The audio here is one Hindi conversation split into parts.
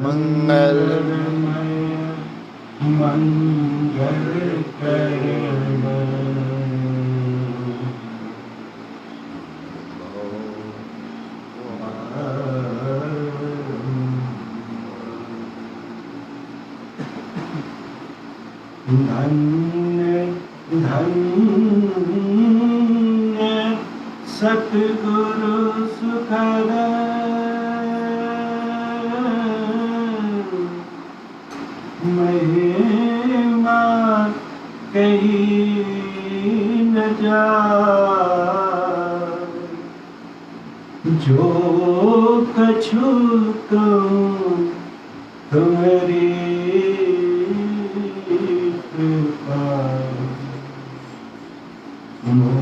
मंगलमय मंगल धन्य धन्य सतगुरु सुखद महिमा कही न जाए। जो कछु कहूँ तुम्हारी कृपा मोरे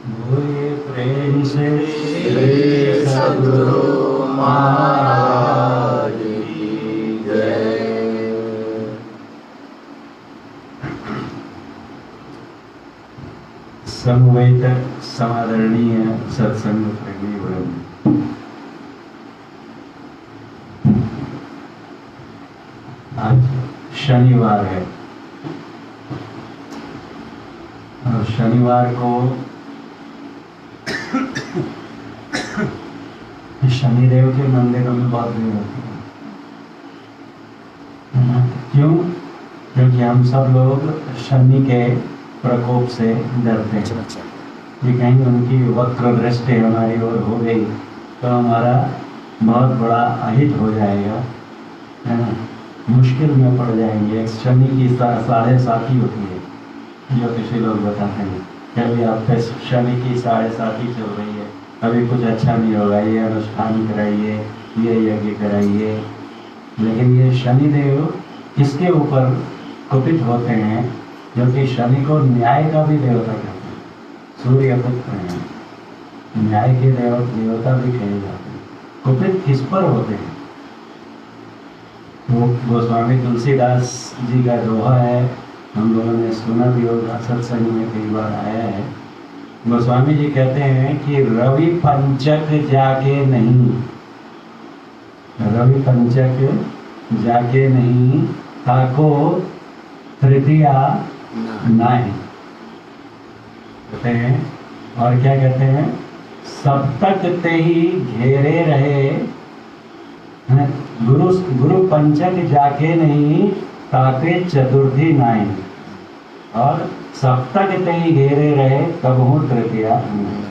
बोलिए प्रेम से श्री सद्गुरु महाराज की जय। समवेत समादरणीय सत्संग प्रेमी वृंद, आज शनिवार है और शनिवार को शनिदेव के मंदिरों में बहुत भीड़ होती है। क्यों? क्योंकि हम सब लोग शनि के प्रकोप से डरते हैं कि कहीं उनकी वक्र दृष्टि हमारी ओर हो गई तो हमारा बहुत बड़ा अहित हो जाएगा, है ना, मुश्किल में पड़ जाएंगे। शनि की 7.5 होती है, जो किसी लोग बताते हैं कि अभी आप पे शनि की 7.5 चल रही है, अभी कुछ अच्छा नहीं होगा, ये अनुष्ठान कराइए, ये यज्ञ कराइए। लेकिन ये शनिदेव किसके ऊपर कुपित होते हैं? जो कि शनि को न्याय का भी देवता कहते हैं, सूर्य पुत्र हैं, न्याय के देवता भी कहे जाते हैं। कुपित किस पर होते हैं? वो गोस्वामी तुलसीदास जी का दोहा है, हम लोगों ने सुना भी होगा, सत्संग में कई बार आया है। गोस्वामी जी कहते हैं कि रवि पंचक जाके नहीं, रवि पंचक जाके नहीं, ताको तृतीया नहीं कहते हैं। और क्या कहते हैं? सप्तक ते ही घेरे रहे, गुरु पंचक जाके नहीं, ताके चतुर्थी नहीं। और सप्तक ते ही घेरे रहे, कबहू तृतीया नहीं।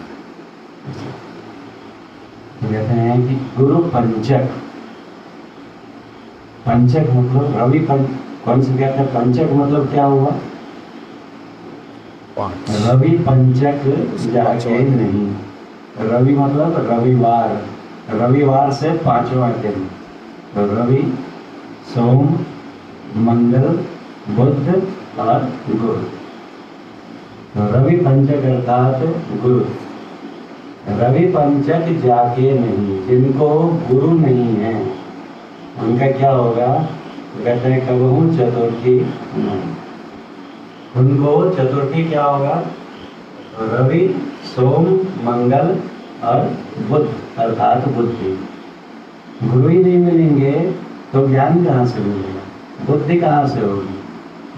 कहते हैं कि गुरु पंचक, पंचक मतलब रवि कौन से कहते हैं? पंचक मतलब क्या हुआ? रवि पंचक जाके नहीं। रवि मतलब रविवार, रविवार से 5वां दिन। तो रवि, सोम, मंगल, बुध और गुरु। तो रवि पंचक अर्थात गुरु। रवि पंचक जाके नहीं, जिनको गुरु नहीं है उनका क्या होगा? कहते हैं कबहू चतुर्थी नहीं। उनको चतुर्थी क्या होगा? रवि, सोम, मंगल और बुध अर्थात बुद्धि। गुरु ही नहीं मिलेंगे तो ज्ञान कहाँ से मिलेगा, बुद्धि कहाँ से होगी?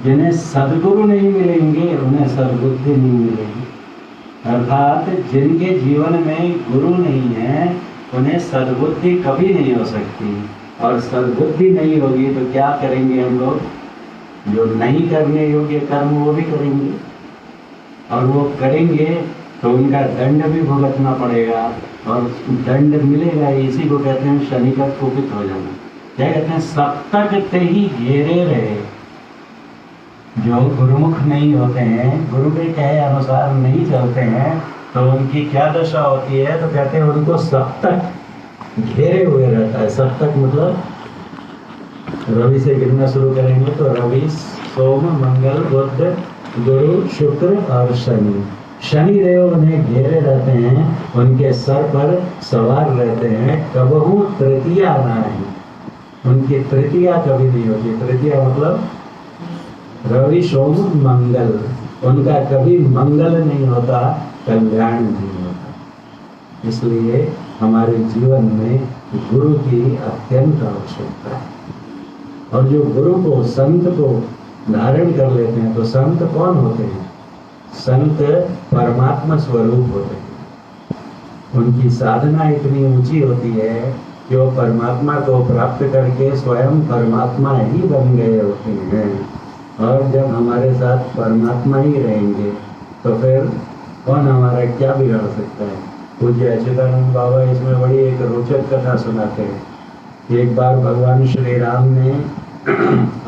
जिन्हें सदगुरु नहीं मिलेंगे उन्हें सदबुद्धि नहीं मिलेगी। अर्थात जिनके जीवन में गुरु नहीं है उन्हें सद्बुद्धि कभी नहीं हो सकती, और सद्बुद्धि नहीं होगी तो क्या करेंगे हम लोग? जो नहीं करने योग्य कर्म वो भी करेंगे, और वो करेंगे तो उनका दंड भी भुगतना पड़ेगा। और दंड मिलेगा, इसी को कहते हैं शनि का कुपित हो जाना। क्या कहते हैं? सप्तक ते ही घेरे रहे। जो गुरुमुख नहीं होते हैं, गुरु के कहे अनुसार नहीं चलते हैं, तो उनकी क्या दशा होती है? तो कहते हैं उनको सप्तक घेरे हुए रहता है। सप्तक मतलब रवि से गिनना शुरू करेंगे तो रवि, सोम, मंगल, बुध, गुरु, शुक्र और शनि। शनि देव उन्हें घेरे रहते हैं, उनके सर पर सवार रहते हैं। कबहू तृतीया नहीं, उनकी तृतीया कभी नहीं होती। तृतीया मतलब रवि, सोम, मंगल, उनका कभी मंगल नहीं होता, कल्याण नहीं होता। इसलिए हमारे जीवन में गुरु की अत्यंत आवश्यकता है। और जो गुरु को, संत को धारण कर लेते हैं, तो संत कौन होते हैं? संत परमात्मा स्वरूप होते हैं। उनकी साधना इतनी ऊंची होती है कि वो परमात्मा को प्राप्त करके स्वयं परमात्मा ही बन गए होते हैं। और जब हमारे साथ परमात्मा ही रहेंगे तो फिर कौन हमारा क्या बिगाड़ सकता है? पूज्य अच्युतानंद बाबा इसमें बड़ी एक रोचक कथा सुनाते हैं। एक बार भगवान श्री राम ने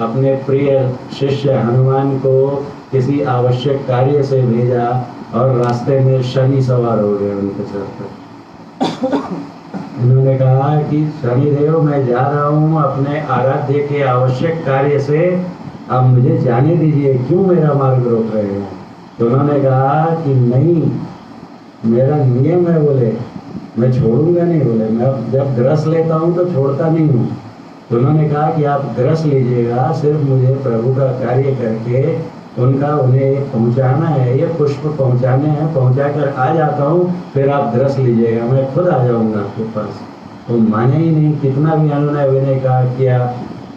अपने प्रिय शिष्य हनुमान को किसी आवश्यक कार्य से भेजा और रास्ते में शनि सवार हो गए उनके सर पर। उन्होंने कहा कि शनिदेव, मैं जा रहा हूँ अपने आराध्य के आवश्यक कार्य से, आप मुझे जाने दीजिए, क्यों मेरा मार्ग रोक रहे हैं? तो उन्होंने कहा कि नहीं, मेरा नियम है, बोले मैं छोड़ूंगा नहीं, बोले मैं जब ग्रस लेता हूँ तो छोड़ता नहीं हूँ। तो उन्होंने कहा कि आप ग्रस लीजिएगा, सिर्फ मुझे प्रभु का कार्य करके उन्हें पहुँचाना है, ये पुष्प पहुँचाने हैं, पहुँचा कर आ जाता हूँ, फिर आप ग्रस लीजिएगा, मैं खुद आ जाऊँगा आपके पास। तो माने ही नहीं, कितना भी अनुनय विनय कहा किया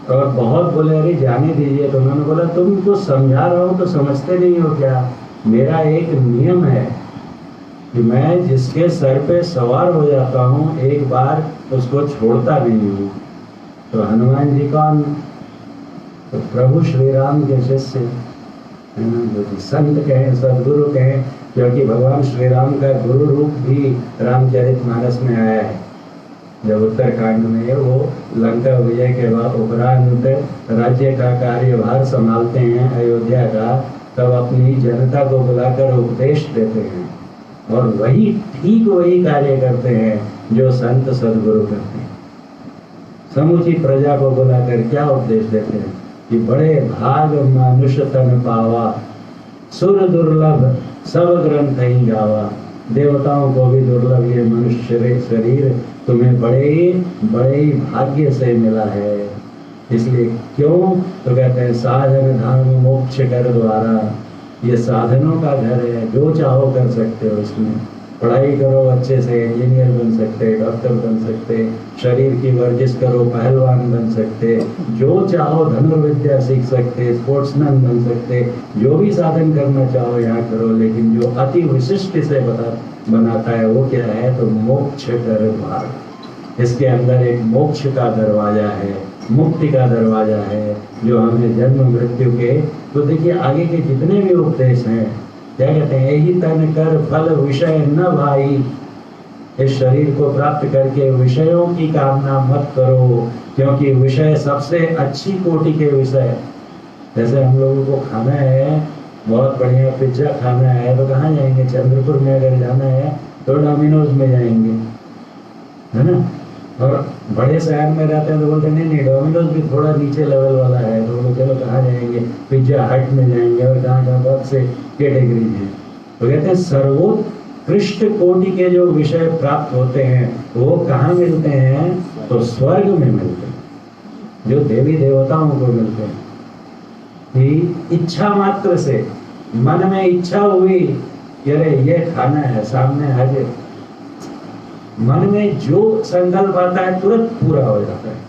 और बहुत बोले अरे जाने दीजिए। तो उन्होंने बोला तुमको समझा रहा हूँ तो समझते नहीं हो क्या? मेरा एक नियम है कि मैं जिसके सर पे सवार हो जाता हूँ, एक बार उसको छोड़ता नहीं हूँ। तो हनुमान जी कौन? तो प्रभु श्री राम के शिष्य, जो कि संत कहें, सदगुरु कहें, क्योंकि भगवान श्री राम का गुरु रूप भी रामचरितमानस में आया है। जब उत्तरकांड में वो लंका विजय के बाद उपरांत राज्य का कार्यभार संभालते हैं अयोध्या का, तब अपनी जनता को बुलाकर उपदेश देते हैं और वही ठीक वही कार्य करते हैं जो संत सदगुरु करते हैं। समूची प्रजा को बुलाकर क्या उपदेश देते हैं कि बड़े भाग मनुष्य तन पावा, सुर दुर्लभ सब ग्रंथ ही गावा। देवताओं को भी दुर्लभ ये मनुष्य शरीर तुम्हें बड़े ही भाग्य से मिला है। इसलिए क्यों? तो कहते हैं साधन धाम मोक्ष कर द्वारा, ये साधनों का घर है, जो चाहो कर सकते हो इसमें। पढ़ाई करो अच्छे से, इंजीनियर बन सकते, डॉक्टर बन सकते, शरीर की वर्जिश करो, पहलवान बन सकते, जो चाहो धनुर्विद्या सीख सकते, स्पोर्ट्समैन बन सकते, जो भी साधन करना चाहो यहाँ करो। लेकिन जो अति विशिष्ट से बनाता है वो क्या है? तो मोक्ष कर द्वार। इसके अंदर एक मोक्ष का दरवाजा है, मुक्ति का दरवाजा है, जो हमें जन्म मृत्यु के, तो देखिए आगे के जितने भी उपदेश हैं, क्या कहते हैं? यही तन कर फल विषय न भाई। इस शरीर को प्राप्त करके विषयों की कामना मत करो, क्योंकि विषय सबसे अच्छी कोटि के विषय। जैसे हम लोगों को खाना है, बहुत बढ़िया पिज्जा खाना है, तो कहाँ जाएंगे? चंद्रपुर में अगर जाना है तो डोमिनोज में जाएंगे, है ना। और बड़े शहर में रहते हैं तो बोलते नहीं डोमिनोज भी थोड़ा नीचे लेवल वाला है, तो बोलो चलो कहाँ जाएंगे? पिज्जा हट में जाएंगे। और कहाँ बहुत से कैटेगरी हैं। तो कहते हैं सर्वोत्कृष्ट कोटि के जो विषय प्राप्त होते हैं वो कहाँ मिलते हैं? तो स्वर्ग में मिलते हैं, जो देवी देवताओं को मिलते हैं। कि इच्छा मात्र से मन में इच्छा हुई कि अरे ये खाना है, सामने हाजिर, मन में जो संकल्प आता है तुरंत पूरा हो जाता है।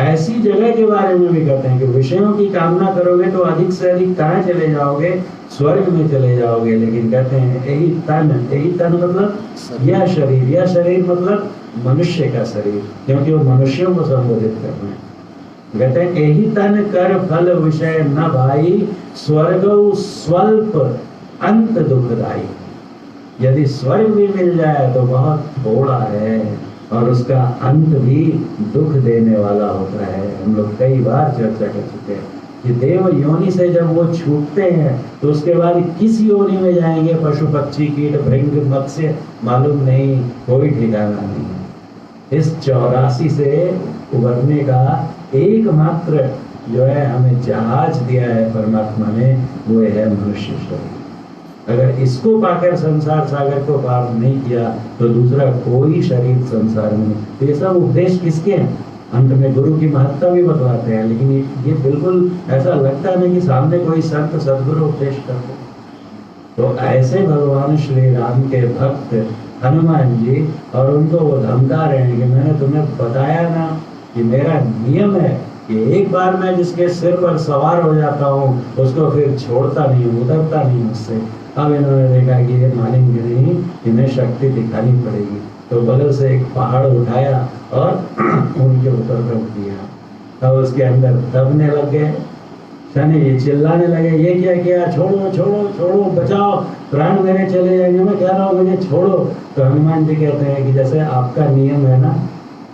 ऐसी जगह के बारे में भी कहते हैं कि विषयों की कामना करोगे तो अधिक से अधिक कहाँ चले जाओगे? स्वर्ग में चले जाओगे। लेकिन कहते हैं यही तन मतलब यह शरीर मतलब मनुष्य का शरीर, क्योंकि वो मनुष्यों को संबोधित करते हैं। कहते हैं यही तन कर फल विषय न भाई, स्वर्ग स्वल्प अंत दुखदाई। यदि स्वर्ग भी मिल जाए तो बहुत थोड़ा है, और उसका अंत भी दुख देने वाला होता है। हम लोग कई बार चर्चा कर चुके हैं कि देव योनि से जब वो छूटते हैं तो उसके बाद किस योनि में जाएंगे, पशु पक्षी कीट भृंग मत्स्य, मालूम नहीं, कोई ठिकाना नहीं है। इस 84 से उबरने का एकमात्र जो है हमें जहाज दिया है परमात्मा ने, वो है मनुष्य शरीर। अगर इसको पाकर संसार सागर को पार नहीं किया तो दूसरा कोई शरीर संसार में नहीं। तो ये सब उपदेश किसके हैं? अंत में गुरु की महत्ता भी बतलाते हैं, लेकिन ये बिल्कुल ऐसा लगता नहीं कि सामने कोई संत सदगुरु उपदेश करते। तो ऐसे भगवान श्री राम के भक्त हनुमान जी, और उनको वो धमका रहे हैं कि मैंने तुम्हें बताया ना कि मेरा नियम है कि एक बार मैं जिसके सिर पर सवार हो जाता हूँ उसको फिर छोड़ता नहीं, उतरता नहीं मुझसे। अब इन्होंने देखा कि ये मानेंगे नहीं, इन्हें शक्ति दिखानी पड़ेगी, तो बगल से एक पहाड़ उठाया और उनके ऊपर रख दिया। तब उसके अंदर दबने लग गए, शनि ये चिल्लाने लगे, ये क्या किया, छोड़ो छोड़ो छोड़ो, बचाओ, प्राण मेरे चले जाएंगे, मैं कह रहा हूँ मुझे छोड़ो। तो हनुमान जी कहते हैं कि जैसे आपका नियम है ना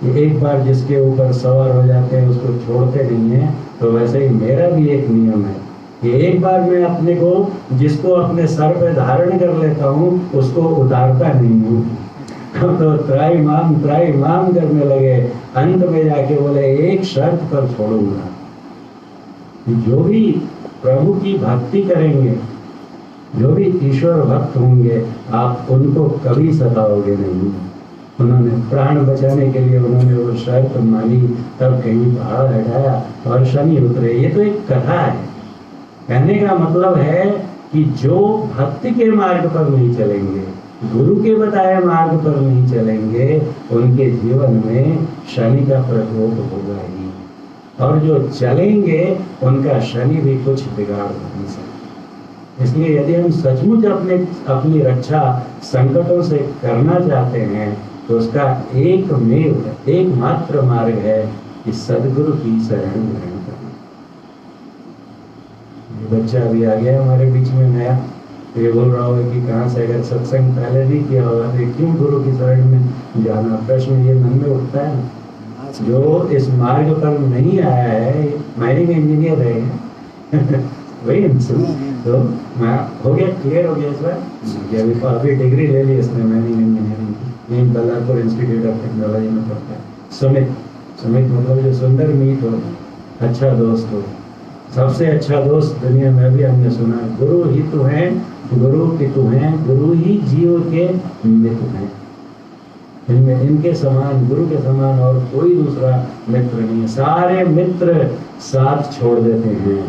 कि एक बार जिसके ऊपर सवार हो जाते हैं उसको छोड़ते नहीं है, तो वैसे ही मेरा भी एक नियम है कि एक बार मैं अपने को जिसको अपने सर पे धारण कर लेता हूँ उसको उतारता नहीं हूँ। तो त्राईमाम करने लगे, अंत में जाके बोले एक शर्त पर छोड़ूंगा, जो भी प्रभु की भक्ति करेंगे, जो भी ईश्वर भक्त होंगे, आप उनको कभी सताओगे नहीं। उन्होंने प्राण बचाने के लिए उन्होंने वो शर्त मानी, तब कहीं पहाड़ हटाया और शनि उतरे। ये तो एक कथा है। कहने का मतलब है कि जो भक्ति के मार्ग पर नहीं चलेंगे, गुरु के बताए मार्ग पर नहीं चलेंगे, उनके जीवन में शनि का प्रकोप होगा ही, और जो चलेंगे उनका शनि भी कुछ बिगाड़ नहीं सकता। इसलिए यदि हम सचमुच अपनी रक्षा संकटों से करना चाहते हैं तो उसका एकमात्र मार्ग है कि सदगुरु की शरण ग्रहण करना। बच्चा अभी आ गया हमारे बीच में नया, तो ये बोल रहा होगा कि कहाँ से, अगर सत्संग पहले नहीं किया होगा तो क्यों गुरु की शरण में जाना। प्रश्न ये मन में उठता है। जो इस मार्ग पर नहीं आया है, माइनिंग इंजीनियर है वही तो हो गया, क्लियर हो गया इस बार। अभी डिग्री ले ली इसने माइनिंग इंजीनियरिंग की, यहीं बल्लारपुर इंस्टीट्यूट ऑफ टेक्नोलॉजी में पढ़ता है। सुमित मतलब जो सुंदर मीत हो, अच्छा दोस्त हो, सबसे अच्छा दोस्त दुनिया में भी हमने सुना, गुरु ही तो है, गुरु की तो है, गुरु ही जीव के मित्र हैं। इनमें इनके समान, गुरु के समान और कोई दूसरा मित्र नहीं है। सारे मित्र साथ छोड़ देते हैं,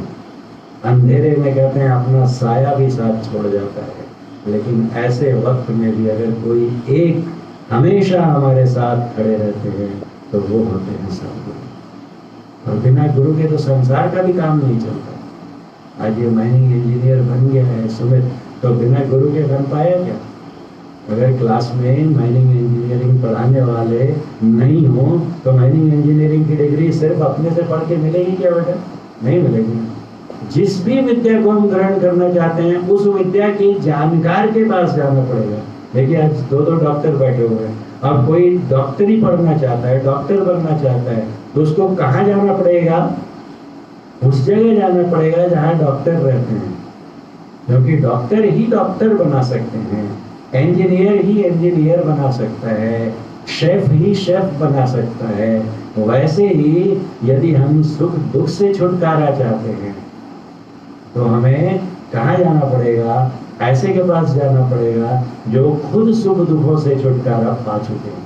अंधेरे में कहते हैं अपना साया भी साथ छोड़ जाता है, लेकिन ऐसे वक्त में भी अगर कोई एक हमेशा हमारे साथ खड़े रहते हैं तो वो होते हैं सदगुरु। और बिना गुरु के तो संसार का भी काम नहीं चलता। आज ये माइनिंग इंजीनियर बन गया है सुमित, तो बिना गुरु के बन पाया क्या? अगर क्लास में माइनिंग इंजीनियरिंग पढ़ाने वाले नहीं हो तो माइनिंग इंजीनियरिंग की डिग्री सिर्फ अपने से पढ़ के मिलेगी क्या बेटा? नहीं मिलेगी। जिस भी विद्या को हम ग्रहण करना चाहते हैं उस विद्या के जानकार के पास जाना पड़ेगा। देखिए आज दो डॉक्टर बैठे हुए हैं, अब कोई डॉक्टरी पढ़ना चाहता है, डॉक्टर बनना चाहता है, तो उसको कहाँ जाना पड़ेगा? उस जगह जाना पड़ेगा जहाँ डॉक्टर रहते हैं, क्योंकि डॉक्टर ही डॉक्टर बना सकते हैं, इंजीनियर ही इंजीनियर बना सकता है, शेफ ही शेफ बना सकता है। वैसे ही यदि हम सुख दुख से छुटकारा चाहते हैं तो हमें कहाँ जाना पड़ेगा? ऐसे के पास जाना पड़ेगा जो खुद सुख दुखों से छुटकारा पा चुके हैं।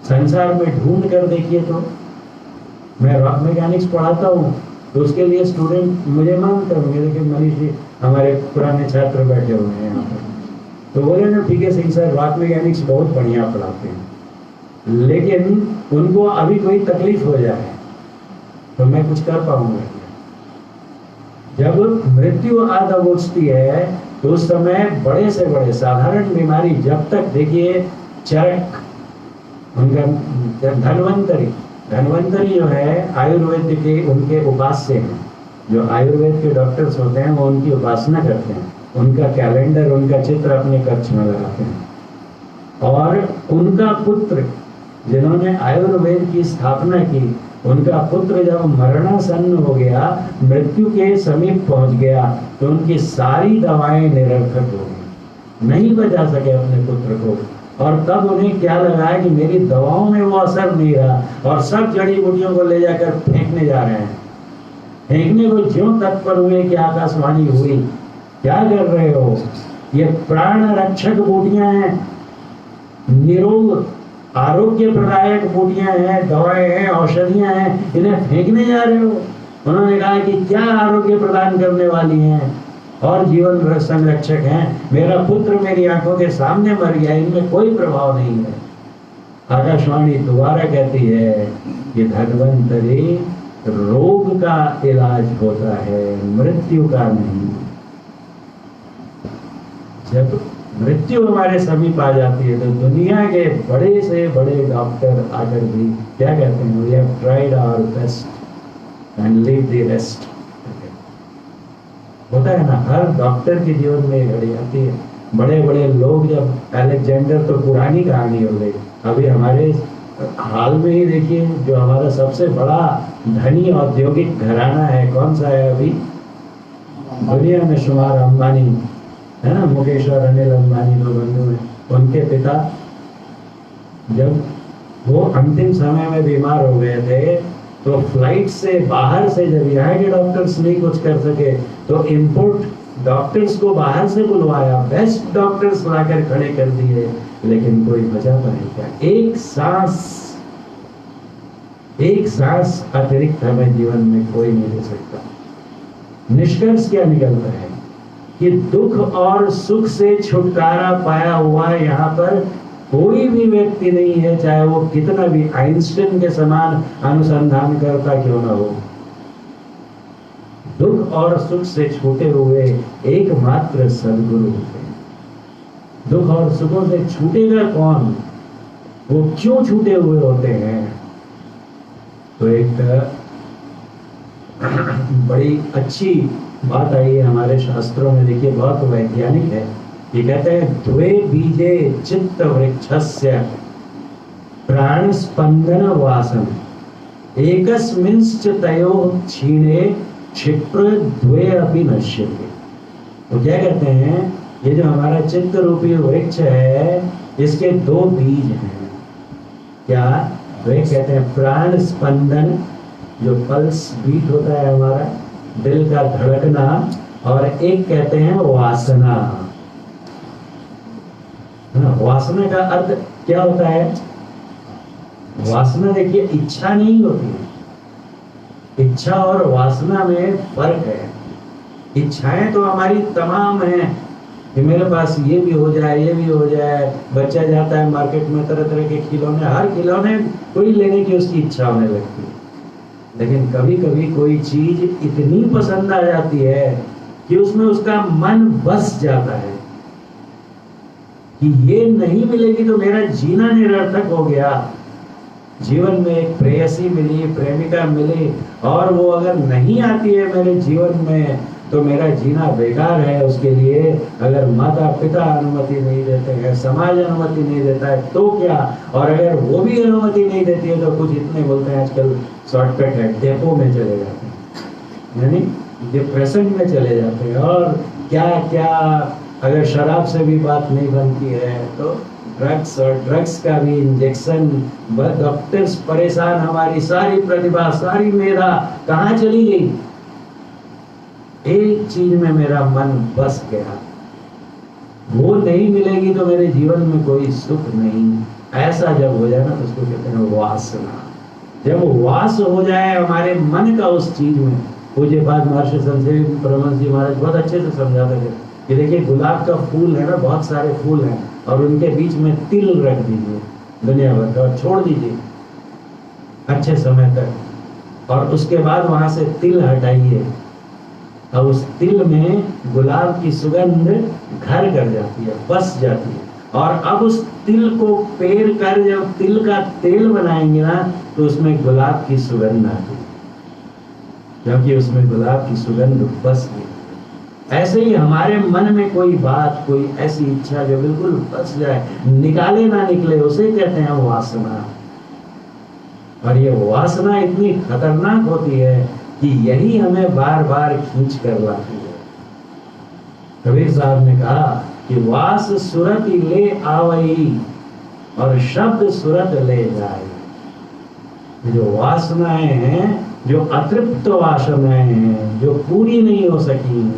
संसार में ढूंढ कर देखिए, तो मैं रॉक मैकेनिक्स पढ़ाता हूँ तो उसके लिए स्टूडेंट मुझे मांगते होंगे, लेकिन मनीष जी हमारे पुराने छात्र बैठे हुए हैं यहाँ पर, तो बोले ना ठीक है सही सर, रॉक मैकेनिक्स बहुत बढ़िया पढ़ाते हैं, लेकिन उनको अभी कोई तकलीफ हो जाए तो मैं कुछ कर पाऊंगा? जब मृत्यु आ दबोचती है तो उस समय बड़े से बड़े साधारण बीमारी, जब तक देखिए चरक, उनका धन्वंतरी जो है आयुर्वेद के उनके उपास्य हैं। जो आयुर्वेद के डॉक्टर्स होते हैं वो उनकी उपासना करते हैं। उनका कैलेंडर, उनका चित्र अपने कक्ष में लगाते हैं। और उनका पुत्र जिन्होंने आयुर्वेद की स्थापना की, उनका पुत्र जब मरणासन्न हो गया, मृत्यु के समीप पहुंच गया, तो उनकी सारी दवाएं निरर्थक हो गई, नहीं बचा सके अपने पुत्र को। और तब उन्हें क्या लगा कि मेरी दवाओं में वो असर नहीं रहा, और सब जड़ी बूटियों को ले जाकर फेंकने जा रहे हैं। फेंकने को ज्यों तत्पर हुए कि आकाशवाणी हुई, क्या कर रहे हो, ये प्राण रक्षक बूटियां हैं, निरोग आरोग्य प्रदायक बूटियां हैं, दवाएं हैं, औषधियां हैं, इन्हें फेंकने जा रहे हो। उन्होंने कहा कि क्या आरोग्य प्रदान करने वाली हैं और जीवन संरक्षक हैं, मेरा पुत्र मेरी आंखों के सामने मर गया, इनमें कोई प्रभाव नहीं है। आकाशवाणी दोबारा कहती है कि धन्वंतरि रोग का इलाज होता है, मृत्यु का नहीं। जब मृत्यु हमारे समीप आ जाती है तो दुनिया के बड़े से बड़े डॉक्टर आकर भी क्या कहते हैं, we have tried our best and leave the rest। होता है ना, हर डॉक्टर के जीवन में घड़ी आती है। बड़े बड़े लोग, जब अलेक्जेंडर तो पुरानी कहानी हो गई, अभी हमारे हाल में ही देखिए जो हमारा सबसे बड़ा धनी औद्योगिक घराना है, कौन सा है अभी दुनिया में शुमार, अंबानी है ना, मुकेश और अनिल अंबानी दो बंधु हैं। उनके पिता जब वो अंतिम समय में बीमार हो गए थे, तो फ्लाइट से बाहर से, जब यहाँ के डॉक्टर्स नहीं कुछ कर सके, तो इंपोर्ट डॉक्टर्स को बाहर से बुलवाया, बेस्ट डॉक्टर्स लाकर खड़े कर दिए, लेकिन कोई बचा पाएगा। एक सांस अतिरिक्त हमें जीवन में कोई नहीं दे सकता। निष्कर्ष क्या निकलता है कि दुख और सुख से छुटकारा पाया हुआ यहाँ पर कोई भी व्यक्ति नहीं है, चाहे वो कितना भी आइंस्टाइन के समान अनुसंधान करता क्यों ना हो। दुख और सुख से छूटे हुए एकमात्र सद्गुरु होते हैं। दुख और सुखों से छूटेगा कौन, वो क्यों छूटे हुए होते हैं? तो एक बड़ी अच्छी बात आई है हमारे शास्त्रों में, देखिए बहुत वैज्ञानिक है। ये कहते हैं द्वे बीजे चित्त वृक्षस्य प्राण स्पंदन वासन एकस्मिंश्च तयोः क्षीणे क्षिप्र द्वे अपि नश्यते। तो क्या कहते हैं, ये जो हमारा चित्त रूपी वृक्ष है, इसके दो बीज हैं। क्या? वे कहते हैं प्राण स्पंदन, जो पल्स बीट होता है हमारा, दिल का धड़कना, और एक कहते हैं वासना। वासना का अर्थ क्या होता है? वासना देखिए इच्छा नहीं होती है, इच्छा और वासना में फर्क है। इच्छाएं तो हमारी तमाम हैं कि मेरे पास ये भी हो जाए, ये भी हो जाए। बच्चा जाता है मार्केट में, तरह तरह के खिलौने, हर खिलौने कोई लेने की उसकी इच्छा होने लगती है। लेकिन कभी कभी कोई चीज इतनी पसंद आ जाती है कि उसमें उसका मन बस जाता है कि ये नहीं मिलेगी तो मेरा जीना निरर्थक हो गया। जीवन में एक प्रेयसी मिली, प्रेमिका मिली, और वो अगर नहीं आती है मेरे जीवन में तो मेरा जीना बेकार है। उसके लिए अगर माता पिता अनुमति नहीं देते हैं, समाज अनुमति नहीं देता है तो क्या, और अगर वो भी अनुमति नहीं देती है तो कुछ इतने बोलते हैं आजकल शॉर्टकट है, डेपो में चले जाते हैं, यानी डिप्रेशन में चले जाते हैं। और क्या क्या, अगर शराब से भी बात नहीं बनती है तो ड्रग्स, और ड्रग्स का भी इंजेक्शन। डॉक्टर्स परेशान, हमारी सारी प्रतिभा, सारी मेधा कहाँ चली गई? एक चीज में मेरा मन बस गया, वो नहीं मिलेगी तो मेरे जीवन में कोई सुख नहीं। ऐसा जब हो जाए ना तो उसको कहते हैं वासना। जब वास हो जाए हमारे मन का उस चीज में, पूज्य बात महर्षि संतसेवी परमहंस जी महाराज बहुत अच्छे से समझाते थे कि देखिए गुलाब का फूल है ना, बहुत सारे फूल हैं, और उनके बीच में तिल रख दीजिए दुनिया भर का, और छोड़ दीजिए अच्छे समय तक, और उसके बाद वहां से तिल हटाइए। अब उस तिल में गुलाब की सुगंध घर कर जाती है, बस जाती है। और अब उस तिल को पेर कर जब तिल का तेल बनाएंगे ना तो उसमें गुलाब की सुगंध आती है, क्योंकि उसमें गुलाब की सुगंध बस गई। ऐसे ही हमारे मन में कोई बात, कोई ऐसी इच्छा जो बिल्कुल बस जाए, निकाले ना निकले, उसे कहते हैं वासना। और ये वासना इतनी खतरनाक होती है कि यही हमें बार बार खींच कर लाती है। कबीर साहब ने कहा कि वास सुरत ले आवई और शब्द सुरत ले जाए। जो वासनाएं हैं, जो अतृप्त वासनाएं हैं, जो पूरी नहीं हो सकी,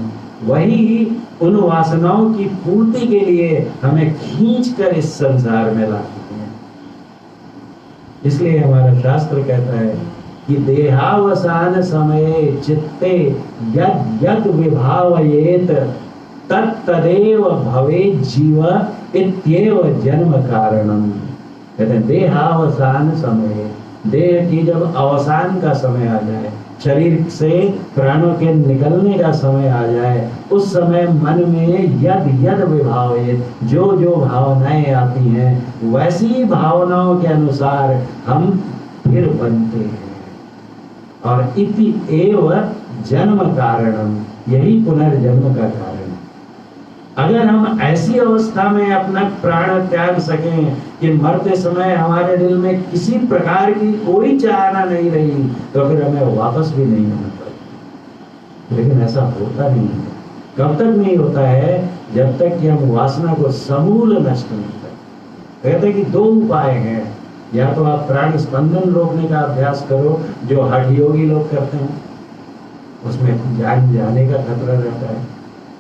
वही उन वासनाओं की पूर्ति के लिए हमें खींच कर इस संसार में लाती हैं। इसलिए हमारा शास्त्र कहता है कि देहावसान समये चित्ते यद यद विभावयेत तत्तदेव भवेत् जीव इत्येव जन्म कारणम। कहते हैं देहावसान समय, देह की जब अवसान का समय आ जाए, शरीर से प्राणों के निकलने का समय आ जाए, उस समय मन में यद यद विभावयेत, जो जो भावनाएं आती हैं, वैसी भावनाओं के अनुसार हम फिर बनते हैं। और इति एव जन्म कारणम, यही पुनर्जन्म का कारण। अगर हम ऐसी अवस्था में अपना प्राण त्याग सकें कि मरते समय हमारे दिल में किसी प्रकार की कोई चाहना नहीं रही, तो फिर हमें वापस भी नहीं आना पड़ेगा। लेकिन ऐसा होता नहीं है। कब तक नहीं होता है? जब तक कि हम वासना को समूल नष्ट नहीं करते। कहते हैं कि दो उपाय हैं, या तो आप प्राण स्पंदन रोकने का अभ्यास करो, जो हठ योगी लोग करते हैं, उसमें जान जाने का खतरा रहता है,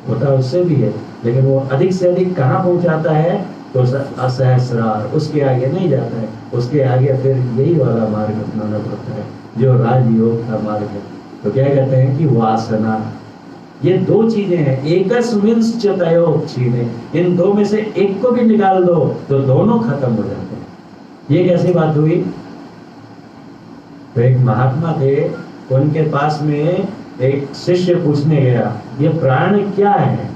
होता उससे भी है, लेकिन वो अधिक से अधिक कहाँ पहुंचाता है? तो असहस्रार, उसके आगे नहीं जाता है। उसके आगे फिर यही वाला मार्ग अपनाना पड़ता है, जो राजयोग का मार्ग है। तो क्या कहते हैं कि वासना, ये दो चीजें हैं। एकस्मिंश्च तयो क्षीणे, इन दो में से एक को भी निकाल दो तो दोनों खत्म हो जाते हैं। ये कैसी बात हुई? तो एक महात्मा थे, उनके पास में एक शिष्य पूछने गया, ये प्राण क्या है?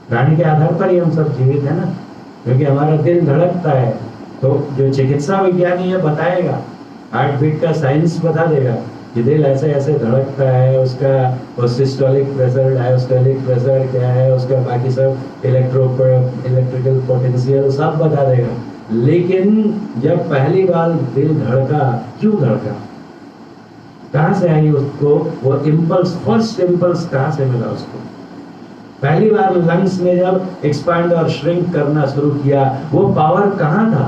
प्राण के आधार पर ही हम सब जीवित है ना, क्योंकि हमारा दिल धड़कता है। तो जो चिकित्सा विज्ञानी ये बताएगा, हार्ट बीट का साइंस बता देगा कि दिल ऐसे ऐसे धड़कता है, उसका सिस्टोलिक प्रेशर, डायस्टोलिक प्रेशर क्या है, उसका बाकी सब इलेक्ट्रिकल पोटेंशियल सब बता देगा। लेकिन जब पहली बार दिल धड़का, क्यों धड़का, कहां से आई उसको वो इम्पल्स, फर्स्ट इम्पल्स कहां से मिला उसको? पहली बार लंग्स में जब एक्सपांड और श्रिंक करना शुरू किया, वो पावर कहां था,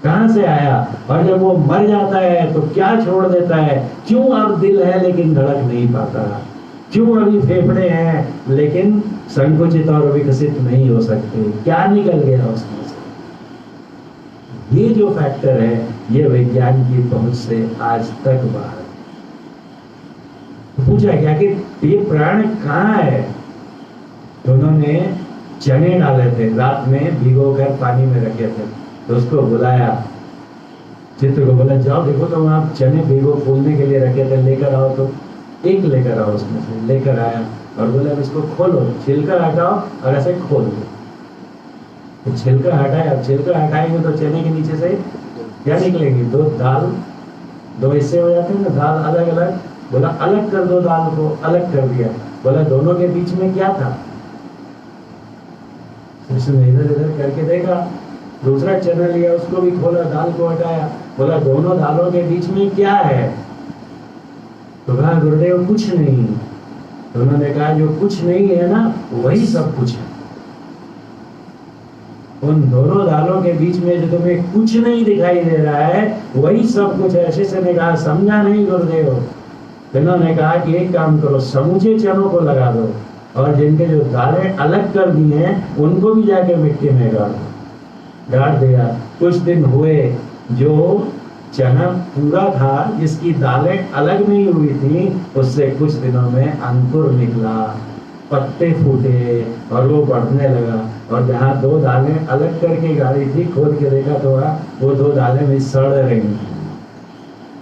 कहां से आया? और जब वो मर जाता है तो क्या छोड़ देता है? क्यों अब दिल है लेकिन धड़क नहीं पाता? क्यों अभी फेफड़े हैं लेकिन संकुचित और विकसित नहीं हो सकते? क्या निकल गया उसमें से? ये जो फैक्टर है, ये विज्ञान की पहुंच से आज तक बाहर। पूछा क्या कि ये प्राण कहाँ है? तो उन्होंने चने डाले थे, रात में भिगोकर पानी में रखे थे, तो उसको बुलाया, चित्र को बोला जाओ देखो तो वहाँ चने भिगो फूलने के लिए रखे थे, लेकर आओ। तो एक लेकर आओ, उसमें से लेकर आया और बोला इसको खोलो, छिलका हटाओ और ऐसे खोल दो। तो छिलका हटाया, अब छिलका हटाएंगे तो चने के नीचे से क्या निकलेंगे? दो दाल, दो हिस्से हो जाते हैं ना, दाल अलग अलग। बोला अलग कर दो दाल को, अलग कर दिया। बोला दोनों के बीच में क्या था? उसने इधर इधर करके देखा, दूसरा चना लिया, उसको भी खोला, दाल को हटाया। बोला दोनों दालों के बीच में क्या है? तो कहा गुरुदेव कुछ नहीं। तो उन्होंने कहा जो कुछ नहीं है ना, वही सब कुछ है। उन दोनों दालों के बीच में जो तुम्हें कुछ नहीं दिखाई दे रहा है, वही सब कुछ है। शिष्य ने कहा समझा नहीं गुरुदेव। इन्होंने कहा कि एक काम करो, समूचे चनों को लगा दो और जिनके जो दालें अलग कर दी हैं उनको भी जाके मिट्टी में गाड़ दिया। कुछ दिन हुए, जो चना पूरा था, जिसकी दालें अलग नहीं हुई थी, उससे कुछ दिनों में अंकुर निकला, पत्ते फूटे और वो बढ़ने लगा। और जहाँ दो दालें अलग करके गाड़ी थी, खोद के देखा तो वो दो दालें भी सड़ रही,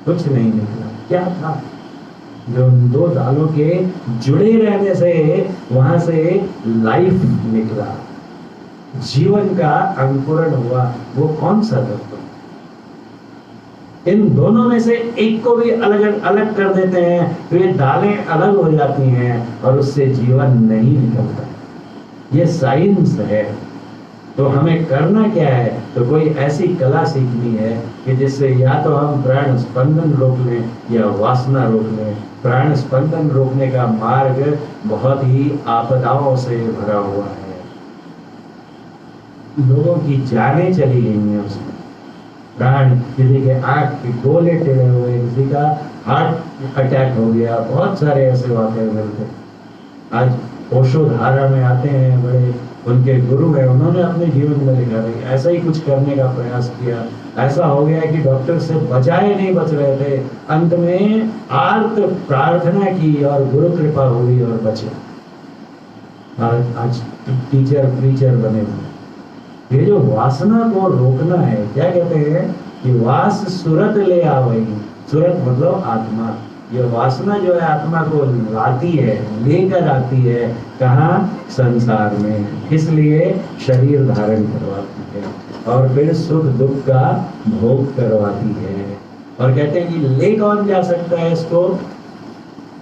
कुछ नहीं निकला। क्या था? जो दो दालों के जुड़े रहने से वहां से लाइफ निकला, जीवन का अंकुरण हुआ। वो कौन सा तत्व? इन दोनों में से एक को भी अलग अलग कर देते हैं तो ये दालें अलग हो जाती हैं और उससे जीवन नहीं निकलता। ये साइंस है। तो हमें करना क्या है, तो कोई ऐसी कला सीखनी है कि जिससे या तो हम प्राण स्पंदन रोक लें या वासना रोक लें। प्राण स्पंदन रोकने का मार्ग बहुत ही आपदाओं से भरा हुआ है। लोगों की जानें चली गई हैं उसमें। प्राण, किसी के आंख के गोले टेढ़े हुए, किसी का हार्ट अटैक हो गया, बहुत सारे ऐसे वाकये मिलते। आज ओशो धारा में आते हैं, बड़े उनके गुरु हैं, उन्होंने अपने जीवन में लिखा है ऐसा ही कुछ करने का प्रयास किया। ऐसा हो गया कि डॉक्टर से बचाए नहीं बच रहे थे, अंत में आर्त प्रार्थना की और गुरु कृपा हुई और बचे। और आज टीचर प्रीचर बने हुए। ये जो वासना को रोकना है, क्या कहते हैं कि वास सुरत ले आवेगी। सुरत मतलब आत्मा। ये वासना जो है आत्मा को लाती है, लेकर आती है कहाँ, संसार में। इसलिए शरीर धारण करवाती है और फिर सुख दुख का भोग करवाती है। और कहते हैं कि ले कौन जा सकता है इसको,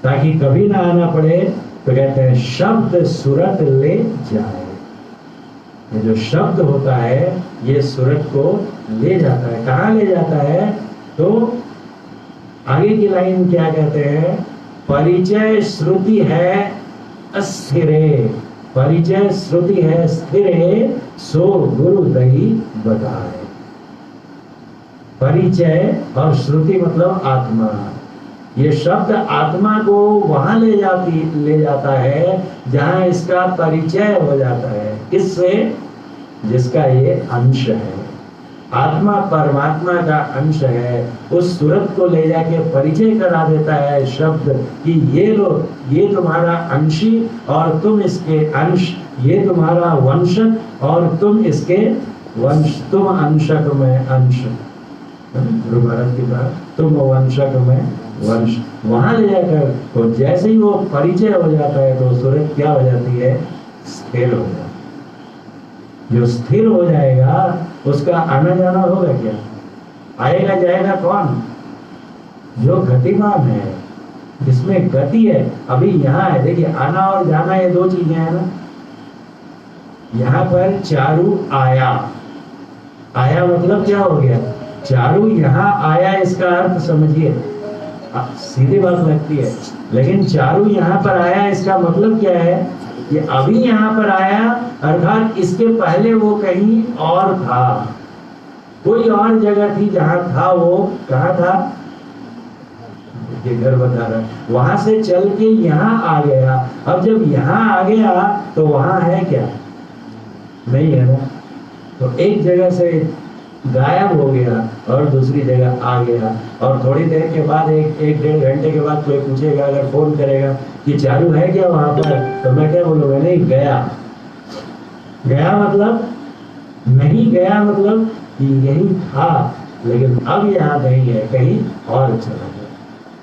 ताकि कभी ना आना पड़े, तो कहते हैं शब्द सुरत ले जाए। ये जो शब्द होता है ये सुरत को ले जाता है। कहाँ ले जाता है, तो आगे की लाइन क्या कहते हैं, परिचय श्रुति है अस्थिरे। परिचय श्रुति है स्थिरे, सो गुरु दही बताए। परिचय और श्रुति मतलब आत्मा। ये शब्द आत्मा को वहां ले जाता है जहां इसका परिचय हो जाता है। किससे, जिसका ये अंश है। आत्मा परमात्मा का अंश है। उस सूरत को ले जाके परिचय करा देता है शब्द कि ये लो, ये तुम्हारा अंशी और तुम इसके अंश, ये तुम्हारा वंशक और तुम इसके वंश, तुम अंशक में अंश, गुरु महाराज की बात, तुम वंशक में वंश। वहां ले जाकर तो जैसे ही वो परिचय हो जाता है तो सूरत क्या हो जाती है, स्थिर हो जाती है। जो स्थिर हो जाएगा उसका आना जाना होगा क्या, आएगा जाएगा कौन, जो गतिमान है, जिसमें गति है। अभी यहाँ है, देखिए आना और जाना ये दो चीजें हैं ना। यहाँ पर चारू आया, आया मतलब क्या हो गया, चारू यहाँ आया, इसका अर्थ समझिए, सीधी बात लगती है, लेकिन चारू यहाँ पर आया इसका मतलब क्या है, ये अभी यहाँ पर आया अर्थात इसके पहले वो कहीं और था, कोई और जगह थी जहां था। वो कहाँ था, ये घर बता रहा है, वहां से चल के यहाँ आ गया। अब जब यहाँ आ गया तो वहां है क्या, नहीं है ना। तो एक जगह से गायब हो गया और दूसरी जगह आ गया। और थोड़ी देर के बाद एक डेढ़ घंटे के बाद कोई पूछेगा, अगर फोन करेगा कि चारू है क्या वहां पर, तो मैं क्या बोलूंगा, नहीं गया। गया मतलब नहीं, गया मतलब कि यही था लेकिन अब यहाँ नहीं है, कहीं और चला गया।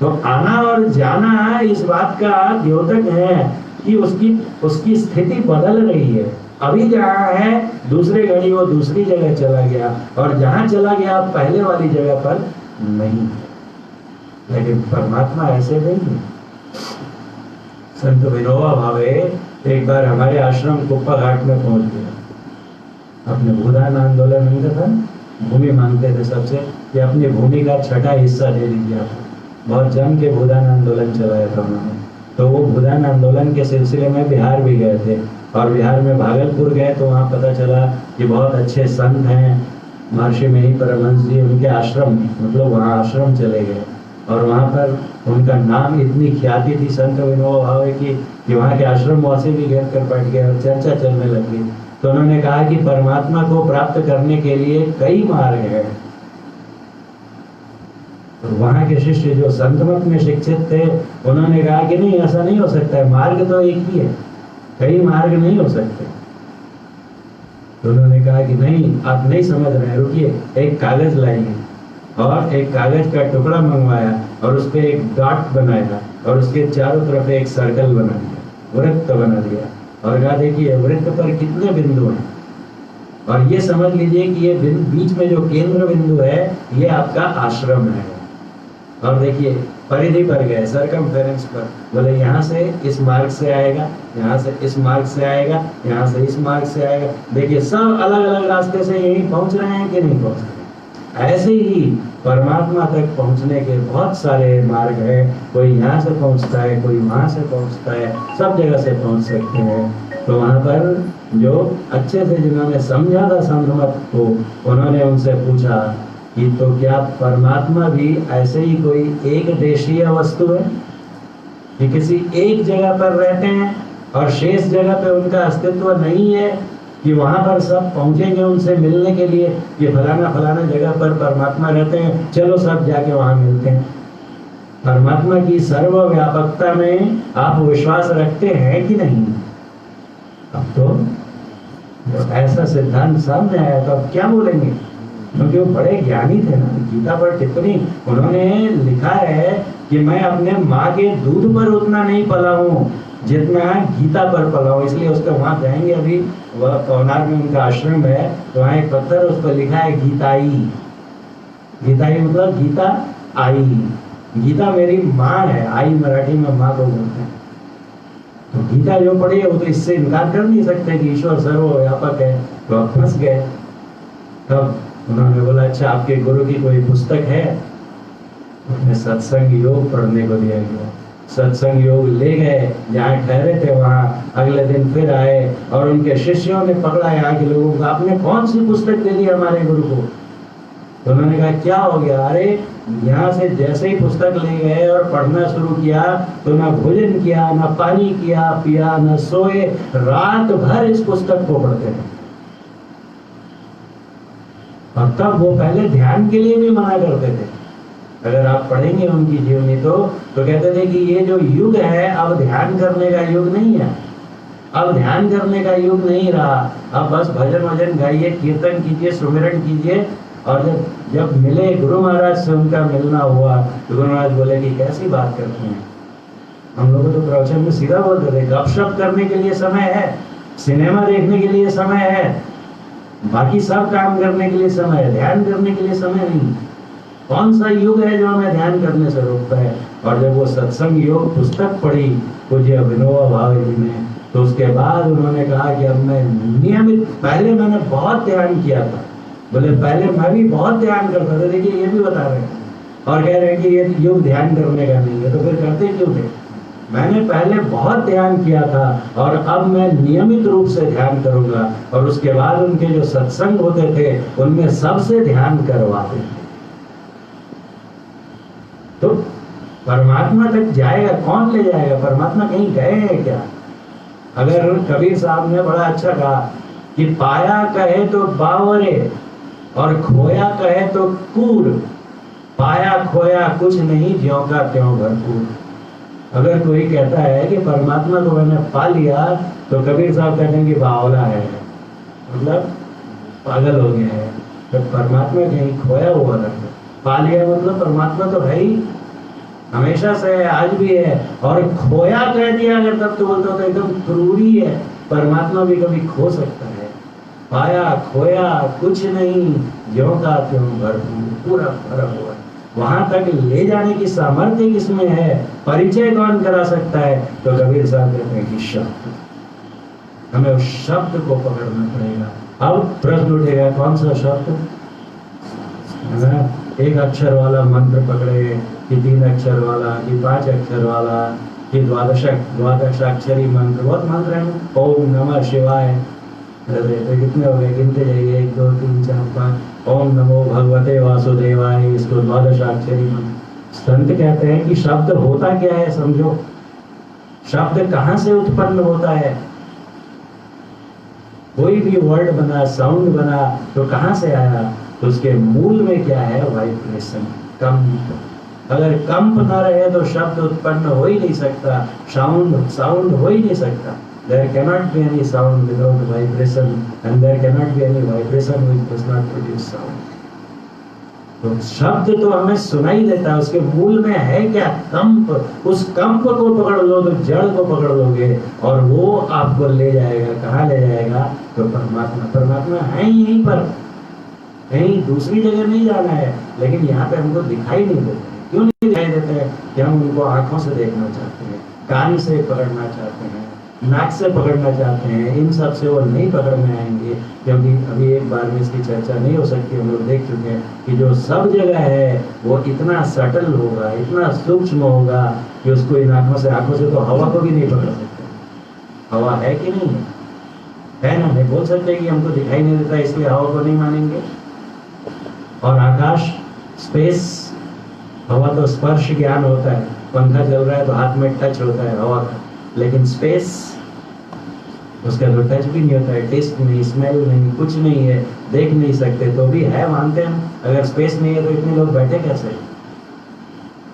तो आना और जाना इस बात का द्योतक है कि उसकी स्थिति बदल रही है। अभी जहाँ है दूसरे घड़ी वो दूसरी जगह चला गया, और जहाँ चला गया पहले वाली जगह पर नहीं। लेकिन परमात्मा ऐसे नहीं है। संत विनोबा भावे एक बार हमारे आश्रम कुप्पा घाट में पहुंच गया। अपने भूदान आंदोलन में था, भूमि मांगते थे सबसे कि अपनी भूमि का छठा हिस्सा दे दीजिए। बहुत जम के भूदान आंदोलन चलाया था उन्होंने। तो वो भूदान आंदोलन के सिलसिले में बिहार भी गए थे, और बिहार में भागलपुर गए तो वहाँ पता चला कि बहुत अच्छे संत हैं, महर्षि मेही परमहंस जी, उनके आश्रम, मतलब वहाँ आश्रम चले गए। और वहाँ पर उनका नाम, इतनी ख्याति थी संत विनोबा भावे की कि वहाँ के आश्रम वासी भी घेर कर बैठ गए और चर्चा चलने लगी। तो उन्होंने कहा कि परमात्मा को प्राप्त करने के लिए कई मार्ग हैं। तो वहाँ के शिष्य जो संतमत में शिक्षित थे उन्होंने कहा कि नहीं, ऐसा नहीं हो सकता है, मार्ग तो एक ही है, कई मार्ग नहीं हो सकते। तो उन्होंने कहा कि नहीं, आप नहीं समझ रहे, रुकिए, एक कागज लाइए। और एक कागज का टुकड़ा मंगवाया और उस पर एक डॉट बनाया और उसके चारों तरफ एक सर्कल बना दिया, वृत्त बना दिया, और कहा देखिए वृत्त पर कितने बिंदु हैं। और ये समझ लीजिए कि ये बीच में जो केंद्र बिंदु है ये आपका आश्रम है। और देखिए परिधि पर गए, सरकमफेरेंस पर, बोले यहाँ से इस मार्ग से आएगा, यहाँ से इस मार्ग से आएगा, यहाँ से इस मार्ग से आएगा। देखिए सब अलग अलग रास्ते से यहीं पहुंच रहे हैं कि नहीं पहुंच रहे हैं। ऐसे ही परमात्मा तक पहुंचने के बहुत सारे मार्ग हैं। कोई यहाँ से पहुंचता है, कोई वहां से पहुंचता है, सब जगह से पहुंच सकते हैं। तो वहां पर जो अच्छे से जिन्होंने समझा था संत मत को, उन्होंने उनसे पूछा कि तो क्या परमात्मा भी ऐसे ही कोई एक देशीय वस्तु है कि किसी एक जगह पर रहते हैं और शेष जगह पे उनका अस्तित्व नहीं है, कि वहां पर सब पहुंचेंगे उनसे मिलने के लिए कि फलाना फलाना जगह पर परमात्मा रहते हैं, चलो सब जाके वहां मिलते हैं। परमात्मा की सर्वव्यापकता में आप विश्वास रखते हैं कि नहीं? अब तो ऐसा सिद्धांत सामने आया तो अब क्या बोलेंगे? क्योंकि वो बड़े ज्ञानी थे ना। गीता पर टिप्पणी उन्होंने लिखा है कि मैं अपने माँ के दूध पर उतना नहीं पला हूँ जितना गीता पर पला हूँ। इसलिए उसको वहां जाएंगे, अभी वह पवनार में उनका आश्रम है, तो वहां एक पत्थर उस पर लिखा है गीताई। गीताई मतलब गीता आई। गीता मेरी माँ है, आई मराठी में माँ को बोलते हैं। तो गीता जो पढ़ी है वो तो इससे इनकार कर नहीं सकते कि ईश्वर सर्वव्यापक है। तो अब फंस गए। तब उन्होंने बोला अच्छा आपके गुरु की कोई पुस्तक है? उन्हें सत्संग योग पढ़ने को दिया गया। सत्संग योग ले गए, जहाँ ठहरे थे वहां, अगले दिन फिर आए और उनके शिष्यों ने पकड़ा यहाँ के लोगों को, आपने कौन सी पुस्तक दे दी हमारे गुरु को? तो उन्होंने कहा क्या हो गया? अरे यहाँ से जैसे ही पुस्तक ले गए और पढ़ना शुरू किया तो ना भोजन किया, ना पानी किया पिया, ना सोए, रात भर इस पुस्तक को पढ़ते थे। और तब वो पहले ध्यान के लिए भी मना करते थे। अगर आप पढ़ेंगे उनकी जीवनी तो कहते थे कि ये जो युग है अब ध्यान करने का युग नहीं है, अब ध्यान करने का युग नहीं रहा। अब बस भजन वजन गाइए, कीर्तन कीजिए, सुमिरन कीजिए। और जब मिले गुरु महाराज से, उनका मिलना हुआ तो गुरु महाराज बोले कि कैसी बात करते हैं, हम लोग तो प्रवचन में सीधा बोलते थे, गपशप करने के लिए समय है, सिनेमा देखने के लिए समय है, बाकी सब काम करने के लिए समय है, ध्यान करने के लिए समय नहीं। कौन सा युग है जो हमें ध्यान करने से रोकता है? और जब वो सत्संग योग पुस्तक पढ़ी पूज्य विनोबा भावे जी ने, तो उसके बाद उन्होंने कहा कि अब मैं नियमित, पहले मैंने बहुत ध्यान किया था, बोले पहले मैं भी बहुत ध्यान करता था। देखिए ये भी बता रहे हैं और कह रहे हैं कि ये युग ध्यान करने का नहीं है, तो फिर करते क्यों थे? मैंने पहले बहुत ध्यान किया था और अब मैं नियमित रूप से ध्यान करूंगा। और उसके बाद उनके जो सत्संग होते थे उनमें सबसे ध्यान करवाते थे। तो परमात्मा तक जाएगा कौन? ले जाएगा? परमात्मा कहीं गए हैं क्या? अगर कबीर साहब ने बड़ा अच्छा कहा कि पाया कहे तो बावरे और खोया कहे तो कूर, पाया खोया कुछ नहीं, ज्यों का त्यों भरपूर। अगर कोई कहता है कि परमात्मा को मैंने पा लिया, तो कबीर साहब कहते हैं कि बावला है, मतलब पागल हो गया है। तो परमात्मा कहीं खोया हुआ रहता, पा लिया मतलब परमात्मा तो है ही, हमेशा से है, आज भी है। और खोया कह दिया अगर तब तो बोलते हो तो एकदम क्रूरी है। परमात्मा भी कभी खो सकता है। पाया खोया कुछ नहीं, ज्यों का त्यों भरपूर, पूरा भरा हुआ है। वहां तक ले जाने की सामर्थ्य किसमें है? परिचय कौन करा सकता है? तो कबीर साहब कहते हैं कि शब्द, हमें उस शब्द को पकड़ना पड़ेगा। अब प्रश्न उठेगा कौन सा शब्द? एक अक्षर वाला मंत्र पकड़े कि 3 अक्षर वाला कि 5 अक्षर वाला कि द्वादशाक्षरी मंत्र? बहुत मंत्र है। ओम नमः शिवाय, तो कितने हो गए? गिनते जाइए, 1 2 3 4 5। ओम नमो भगवते वासुदेवाय, इसको द्वादशाक्षरी मंत्र। संत कहते हैं कि शब्द होता क्या है समझो। शब्द कहाँ से उत्पन्न होता है? कोई भी वर्ड बना, साउंड बना, तो कहाँ से आया? तो उसके मूल में क्या है? वाइब्रेशन, कंप। अगर कंप ना रहे तो शब्द उत्पन्न हो ही नहीं सकता, साउंड हो ही नहीं सकता। There cannot be any sound without vibration, and there cannot be any vibration which does not produce sound. तो शब्द तो हमें सुनाई देता है, उसके मूल में है क्या? कंप। उस कंप को पकड़ लो तो जड़ को पकड़ लोगे और वो आपको ले जाएगा। कहाँ ले जाएगा? तो परमात्मा। परमात्मा है यहीं पर, कहीं दूसरी जगह नहीं जाना है, लेकिन यहाँ पे हमको दिखाई नहीं देते। क्यों नहीं दिखाई देते हैं? कि हम उनको आंखों से देखना चाहते हैं, कान से पकड़ना चाहते हैं, नाक से पकड़ना चाहते हैं। इन सब से वो नहीं पकड़ में आएंगे, क्योंकि अभी एक बार में इसकी चर्चा नहीं हो सकती। हम लोग देख चुके हैं कि जो सब जगह है वो इतना सटल होगा, इतना सूक्ष्म होगा कि उसको इन आंखों से तो हवा को भी नहीं पकड़ सकते। हवा है कि नहीं है ना? नहीं बोल सकते कि हमको दिखाई नहीं देता इसलिए हवा को नहीं मानेंगे। और आकाश, स्पेस, हवा तो स्पर्श ज्ञान होता है, पंखा चल रहा है तो हाथ में टच होता है हवा का, लेकिन स्पेस उसका तो टच भी नहीं होता है, टेस्ट नहीं, स्मेल नहीं, कुछ नहीं है, देख नहीं सकते तो भी है, मानते हैं। अगर स्पेस नहीं है तो इतने लोग बैठे कैसे?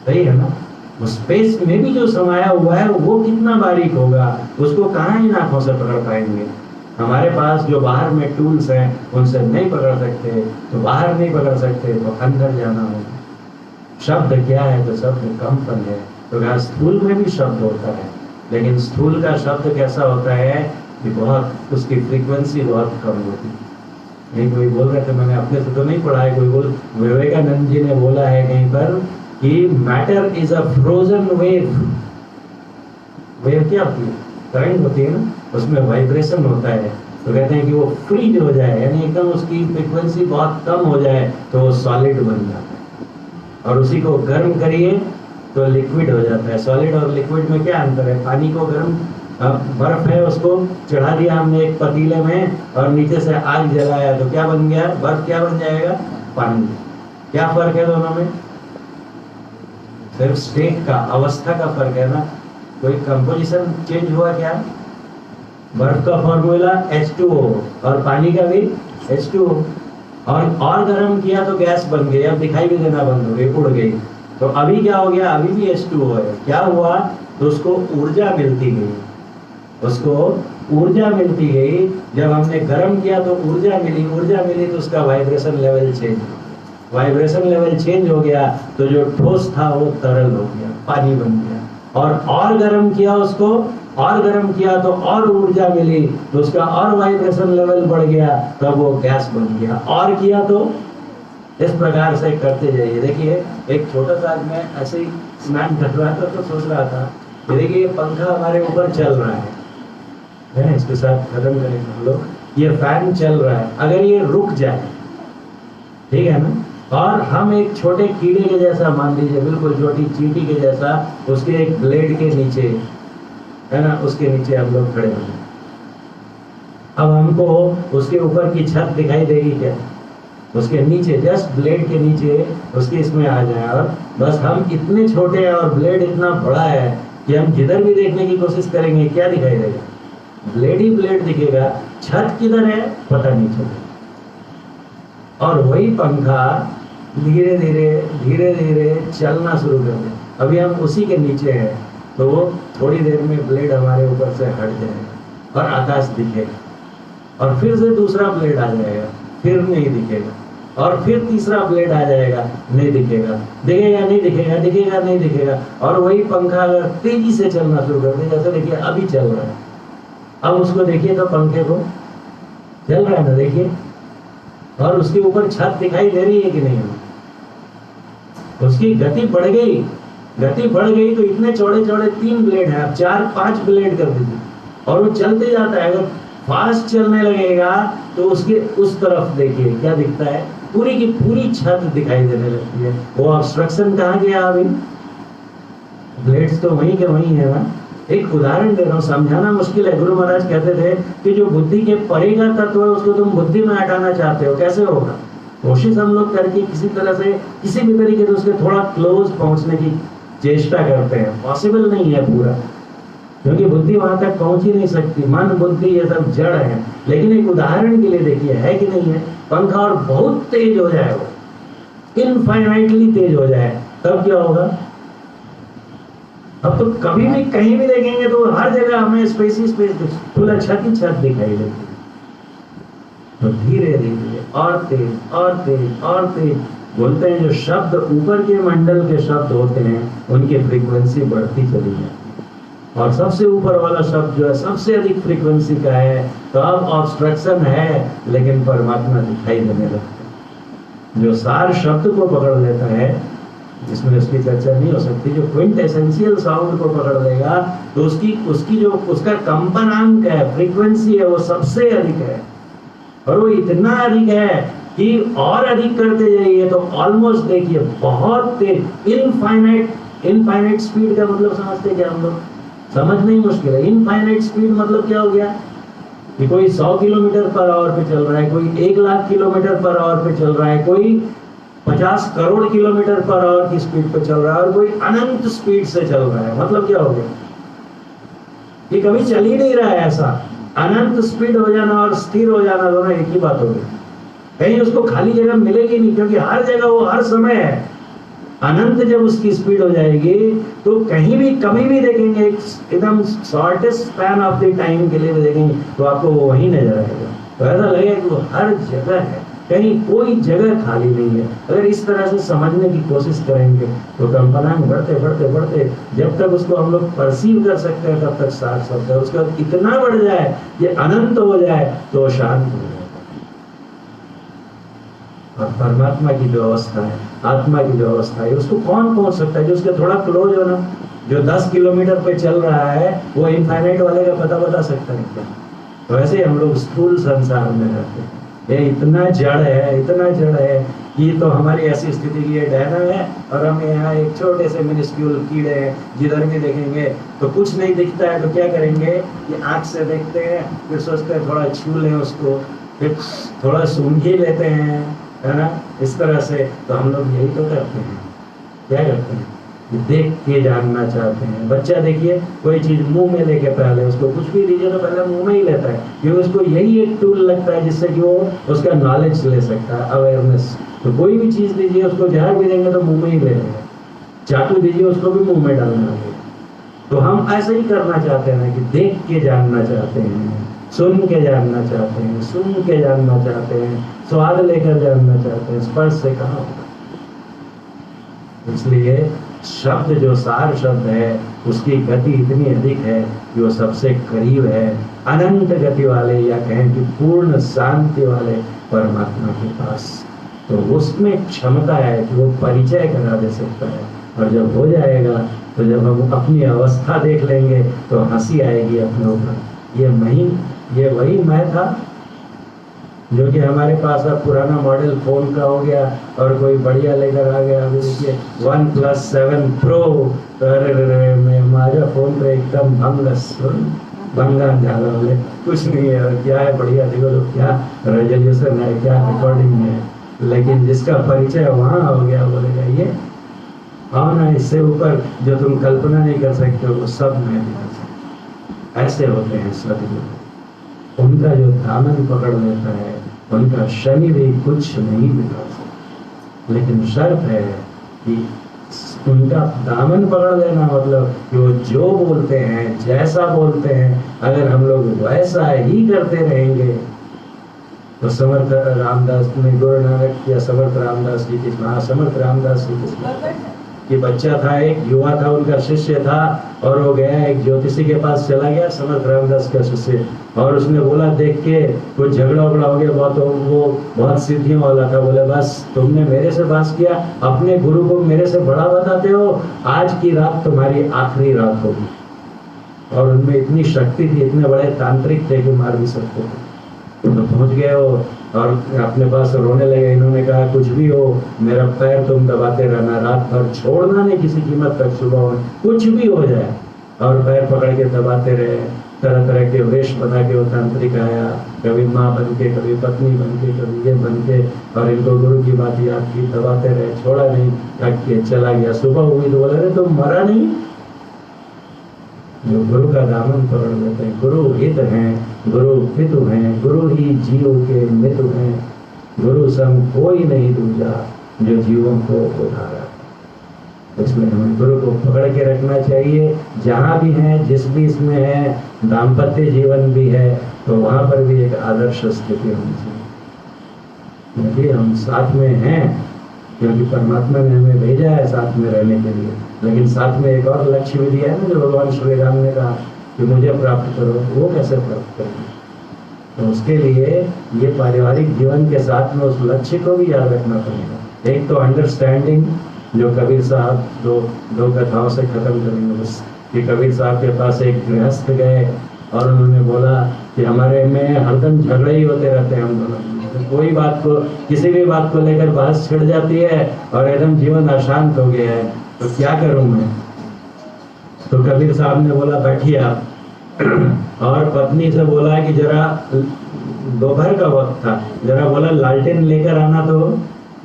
सही है ना? वो स्पेस में भी जो समाया हुआ है वो कितना बारीक होगा, उसको कहाँ इन आंखों से पकड़ पाएंगे? हमारे पास जो बाहर में टूल्स हैं उनसे नहीं पकड़ सकते, तो बाहर नहीं पकड़ सकते तो अंदर जाना होगा। शब्द क्या है? तो शब्द कंपन है। तो यहाँ स्थूल में भी शब्द होता है, लेकिन स्थूल का शब्द कैसा होता है कि बहुत, उसकी फ्रीक्वेंसी बहुत कम होती है। नहीं, कोई बोल रहे थे, मैंने अपने से तो नहीं पढ़ा है, कोई बोल, विवेकानंद जी ने बोला है कहीं पर कि matter is a frozen wave. Wave क्या होती है? करंट होती है ना, उसमें वाइब्रेशन होता है। तो कहते हैं कि वो फ्रीज हो जाए, यानी एकदम उसकी फ्रीक्वेंसी बहुत कम हो जाए तो वो सॉलिड बन जाता है। और उसी को गर्म करिए तो लिक्विड हो जाता है। सॉलिड और लिक्विड में क्या अंतर है? पानी को गर्म, बर्फ है, उसको चढ़ा दिया हमने एक पतीले में और नीचे से आग जलाया तो क्या बन गया? बर्फ। क्या बन जाएगा? पानी। क्या फर्क है दोनों में? सिर्फ स्टेट का, अवस्था का फर्क है ना। कोई कंपोजिशन चेंज हुआ क्या? बर्फ का फॉर्मूला H2O और पानी का भी H2O। और गर्म किया तो गैस बन गई, अब दिखाई भी देना बंद हो गई, उड़ गई। तो अभी क्या हो गया? अभी भी H2O है। क्या हुआ? तो उसको ऊर्जा मिलती गई, उसको ऊर्जा मिलती गई। जब हमने गर्म किया तो ऊर्जा मिली तो उसका vibration level change, vibration level change हो गया तो जो ठोस था वो तरल हो गया, पानी बन गया। और गर्म किया उसको, और गर्म किया तो और ऊर्जा मिली तो उसका और वाइब्रेशन लेवल बढ़ गया, तब वो गैस बन गया। और किया तो इस प्रकार से करते जाइए। देखिए, एक छोटा सा, मैं ऐसे ही स्नान कर रहा था तो सोच रहा था, देखिए पंखा हमारे ऊपर चल रहा है, इसके साथ खत्म करेंगे हम लोग। ये फैन चल रहा है, अगर ये रुक जाए, ठीक है ना, और हम एक छोटे कीड़े के जैसा, मान लीजिए बिल्कुल छोटी चींटी के जैसा, उसके एक ब्लेड के नीचे, है ना, उसके नीचे हम लोग खड़े हैं। अब हमको उसके ऊपर की छत दिखाई देगी क्या? उसके नीचे, जस्ट ब्लेड के नीचे उसके इसमें आ जाए, और बस हम इतने छोटे हैं और ब्लेड इतना बड़ा है कि हम जिधर भी देखने की कोशिश करेंगे क्या दिखाई देगा? ब्लेड ही ब्लेड दिखेगा, छत किधर है पता नहीं चलेगा। और वही पंखा धीरे धीरे चलना शुरू कर दे। अभी हम उसी के नीचे हैं तो वो थोड़ी देर में ब्लेड हमारे ऊपर से हट जाएगा और आकाश दिखेगा, और फिर से दूसरा ब्लेड आ जाएगा, फिर नहीं दिखेगा, और फिर तीसरा ब्लेड आ जाएगा, नहीं दिखेगा, दिखेगा नहीं दिखेगा, दिखेगा नहीं दिखेगा। और वही पंखा अगर तेजी से चलना शुरू कर दे, जैसे देखिए अभी चल रहा है, अब उसको देखिए तो पंखे को चल रहा है ना, देखिए, और उसके ऊपर छत दिखाई दे रही है कि नहीं? उसकी गति बढ़ गई, तो इतने चौड़े 3 ब्लेड हैं, अब 4-5 ब्लेड कर दीजिए और वो चलते जाता है। अगर फास्ट चलने लगेगा तो उसके उस तरफ देखिए क्या दिखता है, पूरी की पूरी छत दिखाई देने लगती है। वो ऑब्स्ट्रक्शन कहाँ गया? अभी ब्लेड्स तो वहीं के वहीं है ना। एक उदाहरण दे रहा हूँ, समझाना मुश्किल है। गुरु महाराज कहते थे कि जो बुद्धि के परे का तत्व है उसको तुम बुद्धि में हटाना चाहते हो, कैसे होगा? कोशिश हम लोग करके किसी तरह से, किसी भी तरीके से उसके थोड़ा क्लोज पहुंचने की चेष्टा करते हैं। पॉसिबल नहीं है पूरा, क्योंकि बुद्धि वहां तक पहुंच ही नहीं सकती। मन, बुद्धि ये सब जड़ है। लेकिन एक उदाहरण के लिए देखिए, है कि नहीं है, पंखा और बहुत तेज हो जाए, वो इनफाइनाइटली तेज हो जाए, तब क्या होगा? अब तो कभी भी कहीं भी देखेंगे तो हर जगह हमें स्पेस पूरा छत ही छत दिखाई देती है। तो धीरे धीरे और तेज और तेज और तेज, बोलते हैं जो शब्द ऊपर के मंडल के शब्द होते हैं उनकी फ्रीक्वेंसी बढ़ती चली जाती है, और सबसे ऊपर वाला शब्द जो है सबसे अधिक फ्रीक्वेंसी का है, तो अब ऑब्स्ट्रक्शन है लेकिन परमात्मा दिखाई देने लगता है। जो सार शब्द को पकड़ लेता है, जिसमें उसकी चर्चा नहीं हो सकती, जो क्विंट एसेंशियल साउंड को पकड़ लेगा तो उसकी जो उसका कंपनांक है, फ्रीक्वेंसी है, वो सबसे अधिक है, और वो इतना अधिक है कि और अधिक करते जाइए तो ऑलमोस्ट देखिए बहुत तेज, इनफाइनाइट स्पीड का मतलब समझते क्या हम लोग? समझना ही मुश्किल है। इनफाइनाइट स्पीड मतलब क्या हो गया कि कोई 100 किलोमीटर पर आवर पे चल रहा है, कोई 1,00,000 किलोमीटर पर आवर पे चल रहा है, कोई 50 करोड़ किलोमीटर पर आवर की स्पीड पे चल रहा है, और कोई अनंत स्पीड से चल रहा है। मतलब क्या हो गया कि कभी चल ही नहीं रहा है ऐसा। अनंत स्पीड हो जाना और स्थिर हो जाना दोनों एक ही बात होगी। कहीं उसको खाली जगह मिलेगी नहीं, क्योंकि हर जगह वो हर समय है। अनंत जब उसकी स्पीड हो जाएगी तो कहीं भी कभी भी देखेंगे, एकदम shortest span of the time के लिए भी देखेंगे तो आपको वो वही नजर आएगा। तो ऐसा लगेगा कि वो हर जगह है, कहीं कोई जगह खाली नहीं है। अगर इस तरह से समझने की कोशिश करेंगे तो कंपनांक बढ़ते बढ़ते बढ़ते जब तक उसको हम लोग परसीव कर सकते हैं तब तक सार शब्द है। उसके बाद इतना बढ़ जाए ये अनंत हो जाए तो शांत हो जाए। और परमात्मा की जो अवस्था है, आत्मा की जो अवस्था है, उसको कौन पहुंच सकता है? जो उसके थोड़ा क्लोज हो ना, जो 10 किलोमीटर पे चल रहा है, वो इनफाइनाइट वाले का पता बता सकता है क्या? तो ऐसे हम लोग स्थूल संसार में रहते हैं। ये इतना जड़ है, इतना जड़ है कि तो हमारी ऐसी स्थिति की ये डहना है, और हम यहाँ एक छोटे से मिनिस्क्यूल कीड़े हैं, जिधर भी देखेंगे तो कुछ नहीं दिखता है, तो क्या करेंगे कि आँख से देखते हैं, फिर सोचते हैं थोड़ा छू लें उसको, फिर थोड़ा सूंघ ही लेते हैं, है ना? इस तरह से तो हम लोग यही तो करते हैं। क्या करते हैं? देख के जानना चाहते हैं। बच्चा देखिए कोई चीज मुंह में लेके पहले उसको कुछ भी दीजिए तो पहले मुंह में ही लेता है, क्योंकि उसको यही एक टूल लगता है जिससे कि वो उसका नॉलेज ले सकता है, अवेयरनेस। तो कोई भी चीज दीजिए उसको, जहर भी देंगे तो मुंह में ही ले लेगा, चाकू दीजिए उसको भी मुंह में डालना है। तो हम ऐसे ही करना चाहते हैं कि देख के जानना चाहते हैं, सुन के जानना चाहते हैं, सुन के जानना चाहते हैं, स्वाद लेकर जानना चाहते हैं, स्पर्श से कहाँ होगा। इसलिए शब्द जो सार शब्द है उसकी गति इतनी अधिक है कि वो सबसे करीब है अनंत गति वाले, या कहें कि पूर्ण शांति वाले परमात्मा के पास। तो उसमें क्षमता है कि वो परिचय करा दे सकता है। और जब हो जाएगा तो जब हम अपनी अवस्था देख लेंगे तो हंसी आएगी अपने ऊपर। ये वही मैं था जो कि हमारे पास अब पुराना मॉडल फोन का हो गया और कोई बढ़िया लेकर आ गया। अभी देखिए OnePlus 7 Pro, अरे मैं माझा फोन तो एकदम भंगा झाला बोले कुछ नहीं है, और क्या है बढ़िया, देखो तो क्या रेजोल्यूशन है, क्या रिकॉर्डिंग है। लेकिन जिसका परिचय वहाँ हो गया बोलेगा ये हाँ ना, इससे ऊपर जो तुम कल्पना नहीं कर सकते वो सब मैं भी कर सकता। ऐसे होते हैं सदगुरु। उनका जो दामन पकड़ लेता है उनका शनि भी कुछ नहीं बिगाड़ सकता। लेकिन शर्त है कि उनका दामन पकड़ लेना मतलब कि वो जो बोलते हैं, जैसा बोलते हैं, अगर हम लोग वैसा ही करते रहेंगे तो समर्थ रामदास ने, गुरु नानक या समर्थ रामदास जी की, महासमर्थ रामदास जी की कि बच्चा था, एक युवा था, उनका शिष्य था, और वो गया एक ज्योतिषी के पास चला गया, समर्थ रामदास का शिष्य, और उसने बोला देख के कुछ झगड़ा वगड़ा हो गया बहुत, वो बहुत सिद्धियों वाला था। बोले बस तुमने मेरे से बात किया, अपने गुरु को मेरे से बड़ा बताते हो, आज की रात तुम्हारी आखिरी रात होगी। और उनमें इतनी शक्ति थी, इतने बड़े तांत्रिक थे कि मार भी सकते थे। तो पहुंच गए वो और अपने पास रोने लगे। इन्होंने कहा कुछ भी हो मेरा पैर तुम दबाते रहना, रात भर छोड़ना नहीं किसी कीमत तक, सुबह हो कुछ भी हो जाए। और पैर पकड़ के दबाते रहे, तरह तरह के वेश बना के वो तांत्रिक आया, कभी माँ बन के, कभी पत्नी बन के, कभी ये बन के, और इनको गुरु की बात याद की, दबाते रहे, छोड़ा नहीं, थक के चला गया। सुबह हुई तो बोला अरे तुम मरा नहीं। जो गुरु का दामन पकड़ लेते हैं, गुरु हित हैं, गुरु पितु हैं, गुरु ही जीव के मितु हैं, गुरु सम कोई नहीं दूजा जो जीवों को उधारा। इसमें हमें गुरु को पकड़ के रखना चाहिए। जहाँ भी हैं, जिस भी इसमें है, दाम्पत्य जीवन भी है तो वहाँ पर भी एक आदर्श स्थिति होनी चाहिए। यदि हम साथ में हैं क्योंकि परमात्मा ने हमें भेजा है साथ में रहने के लिए, लेकिन साथ में एक और लक्ष्य भी दिया है ना, जो भगवान श्री राम ने कहा कि मुझे प्राप्त करो, वो कैसे प्राप्त करेंगे? तो उसके लिए ये पारिवारिक जीवन के साथ में उस लक्ष्य को भी याद रखना पड़ेगा। एक तो अंडरस्टैंडिंग, जो कबीर साहब दो कथाओं से खत्म करेंगे बस, कि कबीर साहब के पास एक गृहस्थ गए और उन्होंने बोला कि हमारे में हरदम झगड़े ही होते रहते हैं हम दोनों, कोई बात को, किसी भी बात को लेकर बहस छिड़ जाती है और एकदम जीवन अशांत हो गया है, तो क्या करूं मैं? तो कबीर साहब ने बोला बैठिए आप, और पत्नी से बोला कि जरा, दोपहर का वक्त था, जरा बोला लालटेन लेकर आना, तो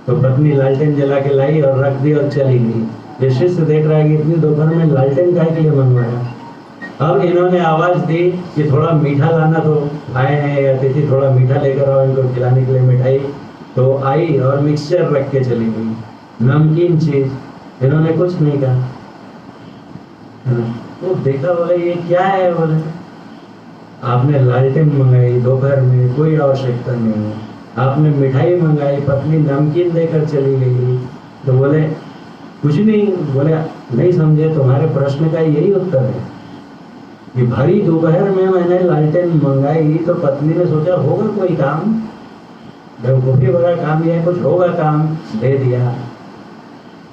पत्नी लालटेन जला के लाई और रख दी और चली गई। ये शिष्य देख रहा है कि इतनी दोपहर में लालटेन काहे के लिए मंगवाया। अब इन्होंने आवाज दी कि थोड़ा मीठा लाना, तो आए हैं अतिथि, थोड़ा मीठा लेकर आओ इनको खिलाने के लिए मिठाई। तो आई और मिक्सचर रख के चली गई, नमकीन चीज, इन्होंने कुछ नहीं कहा। तो देखा, बोले ये क्या है? बोले आपने लालटेन मंगाई दोपहर में, कोई आवश्यकता नहीं है, आपने मिठाई मंगाई, पत्नी नमकीन देकर चली गई। तो बोले कुछ नहीं, बोले नहीं समझे, तुम्हारे प्रश्न का यही उत्तर है कि भरी दोपहर में मैंने लालटेन मंगाई, तो पत्नी ने सोचा होगा कोई काम, बेवकूफी भरा काम, यह कुछ होगा काम, दे दिया।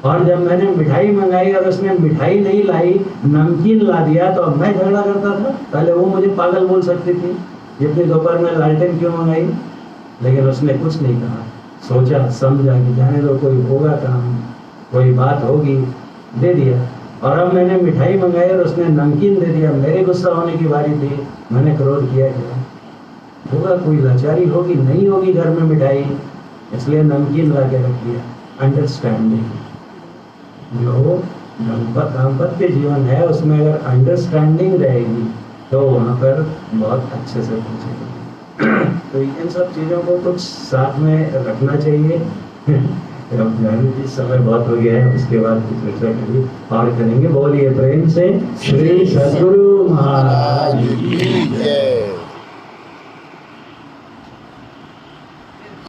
और जब मैंने मिठाई मंगाई और उसने मिठाई नहीं लाई, नमकीन ला दिया, तो अब मैं झगड़ा करता था। पहले वो मुझे पागल बोल सकती थी, इतनी दोपहर में लालटेन क्यों मंगाई, लेकिन उसने कुछ नहीं कहा, सोचा समझा कि जाने दो, कोई होगा काम, कोई बात होगी, दे दिया। और अब मैंने मिठाई मंगाई और उसने नमकीन दे दिया, मेरे गुस्सा होने की बारी थी, मैंने क्रोध किया, होगा कोई लाचारी होगी, नहीं होगी घर में मिठाई, इसलिए नमकीन ला के रख दिया। अंडरस्टैंडिंग, जो दाम्पत्य जीवन है उसमें अगर अंडरस्टैंडिंग रहेगी तो वहाँ पर बहुत अच्छे से पहुँचेगी। तो इन सब चीज़ों को कुछ साथ में रखना चाहिए। समय बहुत हो गया है, उसके बाद कुछ चर्चा करिए और करेंगे। बोलिए प्रेम से श्री सद्गुरु महाराज की जय।